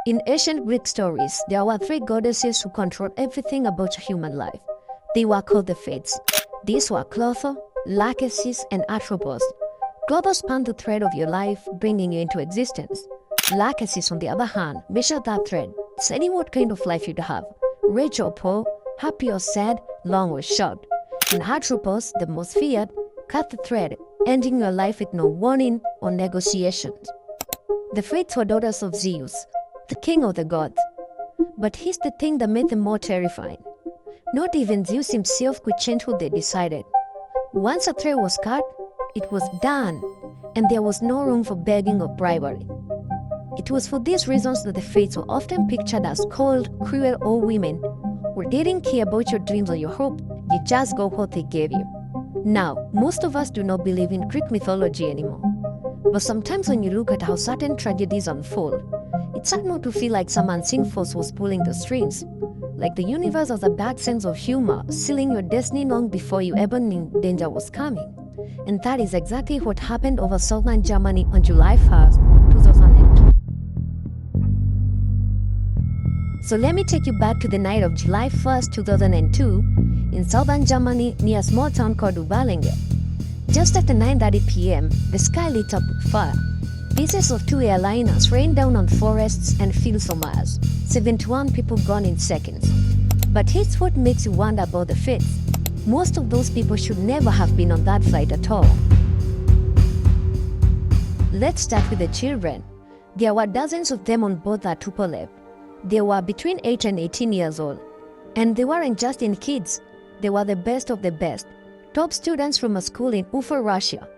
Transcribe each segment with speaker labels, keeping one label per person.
Speaker 1: In ancient Greek stories, there were three goddesses who controlled everything about human life. They were called the Fates. These were Clotho, Lachesis, and Atropos. Clotho spanned the thread of your life, bringing you into existence. Lachesis, on the other hand, measured that thread, deciding what kind of life you'd have, rich or poor, happy or sad, long or short. And Atropos, the most feared, cut the thread, ending your life with no warning or negotiations. The Fates were daughters of Zeus, the king of the gods. But here's the thing that made them more terrifying. Not even Zeus himself could change what they decided. Once a thread was cut, it was done, and there was no room for begging or bribery. It was for these reasons that the Fates were often pictured as cold, cruel old women who didn't care about your dreams or your hope, you just got what they gave you. Now, most of us do not believe in Greek mythology anymore. But sometimes when you look at how certain tragedies unfold, it's hard not to feel like some unseen force was pulling the strings. Like the universe has a dark sense of humor, sealing your destiny long before you ever knew danger was coming. And that is exactly what happened over southern Germany on July 1st, 2002. So let me take you back to the night of July 1st, 2002, in southern Germany near a small town called Uberlingen. Just after 9:30 p.m., the sky lit up with fire. Pieces of two airliners rained down on forests and fields for miles. 71 people gone in seconds. But here's what makes you wonder about the Fates. Most of those people should never have been on that flight at all. Let's start with the children. There were dozens of them on board that Tupoleve. They were between 8 and 18 years old. And they weren't just any kids. They were the best of the best. Top students from a school in Ufa, Russia.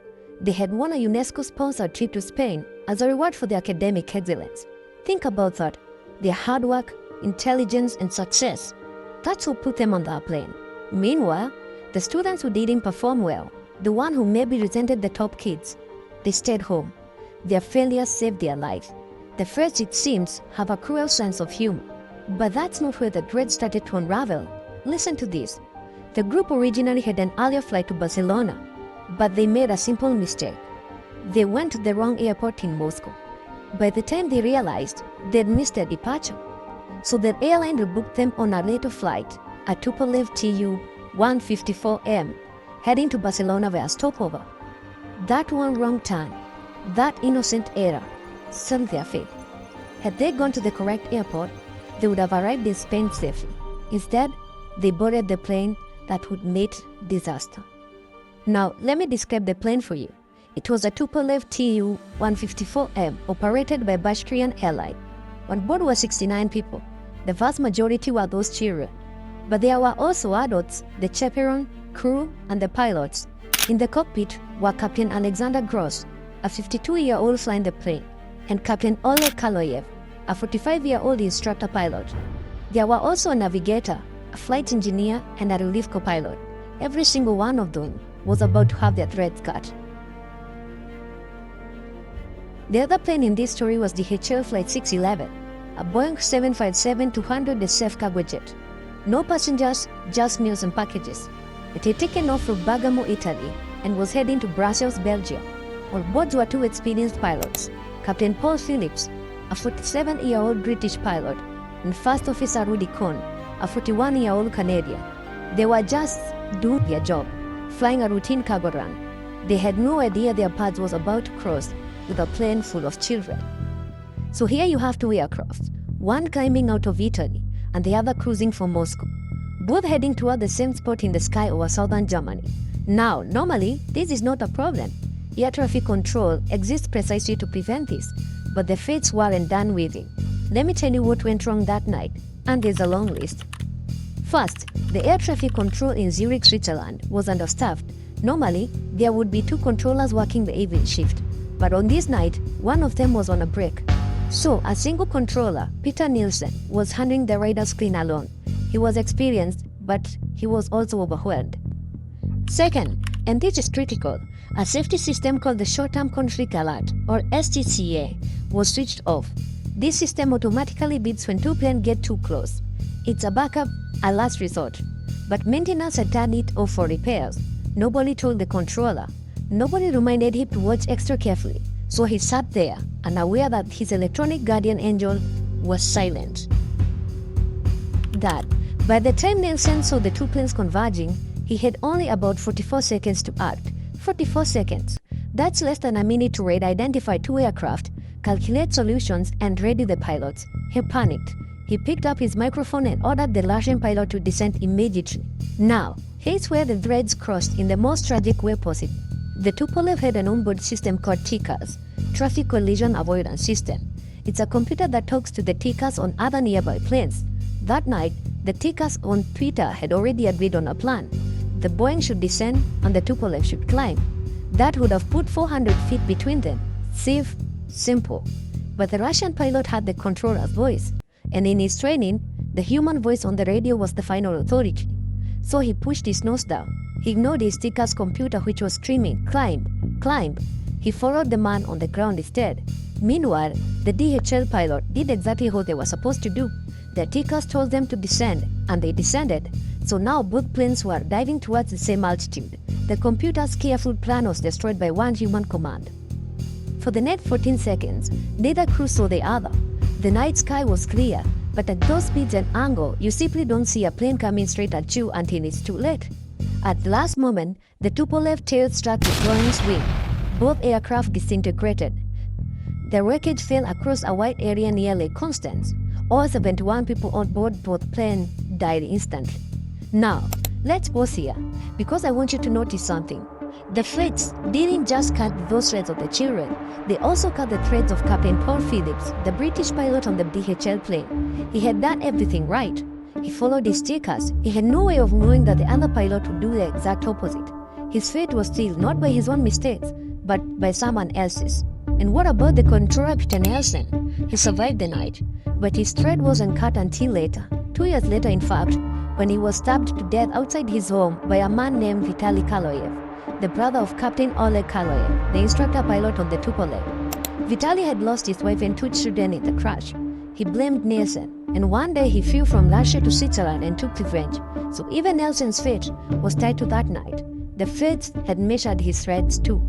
Speaker 1: They had won a UNESCO-sponsored trip to Spain as a reward for their academic excellence. Think about that. Their hard work, intelligence, and success. That's what put them on that plane. Meanwhile, the students who didn't perform well, the one who maybe resented the top kids, they stayed home. Their failures saved their lives. The first, it seems, have a cruel sense of humor. But that's not where the thread started to unravel. Listen to this. The group originally had an earlier flight to Barcelona, but they made a simple mistake. They went to the wrong airport in Moscow. By the time they realized, they'd missed their departure. So the airline rebooked them on a later flight, a Tupoleve TU 154M, heading to Barcelona via stopover. That one wrong turn, that innocent error, sealed their fate. Had they gone to the correct airport, they would have arrived in Spain safely. Instead, they boarded the plane that would meet disaster. Now, let me describe the plane for you. It was a Tupoleve TU 154M operated by Bashkirian Airline. On board were 69 people. The vast majority were those children. But there were also adults, the chaperone, crew, and the pilots. In the cockpit were Captain Alexander Gross, a 52-year-old flying the plane, and Captain Oleg Kaloyev, a 45-year-old instructor pilot. There were also a navigator, a flight engineer, and a relief co-pilot. Every single one of them was about to have their threads cut. The other plane in this story was the DHL Flight 611, a Boeing 757-200 SF cargo jet. No passengers, just meals and packages. It had taken off from Bergamo, Italy, and was heading to Brussels, Belgium. On board were two experienced pilots, Captain Paul Phillips, a 47-year-old British pilot, and First Officer Rudy Cohn, a 41-year-old Canadian. They were just doing their job, flying a routine cargo run. They had no idea their path was about to cross with a plane full of children. So here you have two aircraft, one climbing out of Italy and the other cruising for Moscow, both heading toward the same spot in the sky over southern Germany. Now, normally, this is not a problem. Air traffic control exists precisely to prevent this, but the Fates weren't done with it. Let me tell you what went wrong that night, and there's a long list. First, the air traffic control in Zurich, Switzerland was understaffed. Normally, there would be two controllers working the evening shift, but on this night, one of them was on a break. So, a single controller, Peter Nielsen, was handling the radar screen alone. He was experienced, but he was also overwhelmed. Second, and this is critical, a safety system called the Short-Term Conflict Alert, or STCA, was switched off. This system automatically beeps when two planes get too close. It's a backup, a last resort. But maintenance had turned it off for repairs. Nobody told the controller. Nobody reminded him to watch extra carefully. So he sat there, unaware that his electronic guardian angel was silent. That, by the time Nelson saw the two planes converging, he had only about 44 seconds to act. 44 seconds. That's less than a minute to identify two aircraft, calculate solutions, and ready the pilots. He panicked. He picked up his microphone and ordered the Russian pilot to descend immediately. Now, here's where the threads crossed in the most tragic way possible. The Tupoleve had an onboard system called TCAS, Traffic Collision Avoidance System. It's a computer that talks to the TCAS on other nearby planes. That night, the TCAS on Twitter had already agreed on a plan. The Boeing should descend and the Tupoleve should climb. That would have put 400 feet between them. Safe, simple. But the Russian pilot had the controller's voice, and in his training, the human voice on the radio was the final authority. So he pushed his nose down. He ignored his TCAS computer, which was screaming, "Climb, climb." He followed the man on the ground instead. Meanwhile, the DHL pilot did exactly what they were supposed to do. The TCAS told them to descend, and they descended. So now both planes were diving towards the same altitude. The computer's careful plan was destroyed by one human command. For the next 14 seconds, neither crew saw the other. The night sky was clear, but at those speeds and angle, you simply don't see a plane coming straight at you until it's too late. At the last moment, the Tupolev tail struck the Boeing's wing. Both aircraft disintegrated. The wreckage fell across a wide area near Lake Constance. All 71 people on board both planes died instantly. Now, let's pause here, because I want you to notice something. The feds didn't just cut those threads of the children, they also cut the threads of Captain Paul Phillips, the British pilot on the DHL plane. He had done everything right. He followed his TCAS. He had no way of knowing that the other pilot would do the exact opposite. His fate was sealed not by his own mistakes, but by someone else's. And what about the controller, Peter Nelson? He survived the night, but his thread wasn't cut until later. 2 years later, in fact, when he was stabbed to death outside his home by a man named Vitaly Kaloyev, the brother of Captain Oleg Kaloyev, the instructor pilot on the Tupolev. Vitaly had lost his wife and 2 children in the crash. He blamed Nelson, and one day he flew from Russia to Switzerland and took revenge. So even Nelson's fate was tied to that night. The feds had measured his threads too.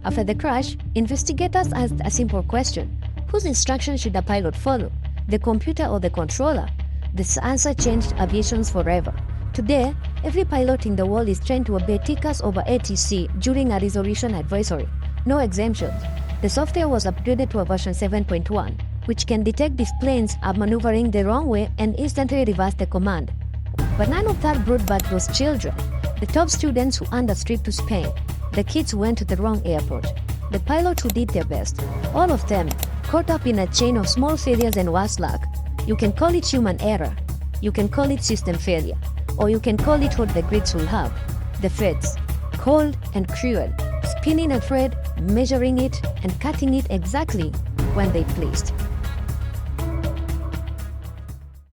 Speaker 1: After the crash, investigators asked a simple question. Whose instructions should a pilot follow? The computer or the controller? This answer changed aviation forever. Today, every pilot in the world is trained to obey TCAS over ATC during a resolution advisory. No exemptions. The software was upgraded to a version 7.1, which can detect if planes are maneuvering the wrong way and instantly reverse the command. But none of that brought back those children. The top students who earned a trip to Spain, the kids who went to the wrong airport, the pilots who did their best, all of them caught up in a chain of small failures and worse luck. You can call it human error, you can call it system failure, or you can call it what the grids will have. The feds, cold and cruel, spinning a thread, measuring it, and cutting it exactly when they pleased.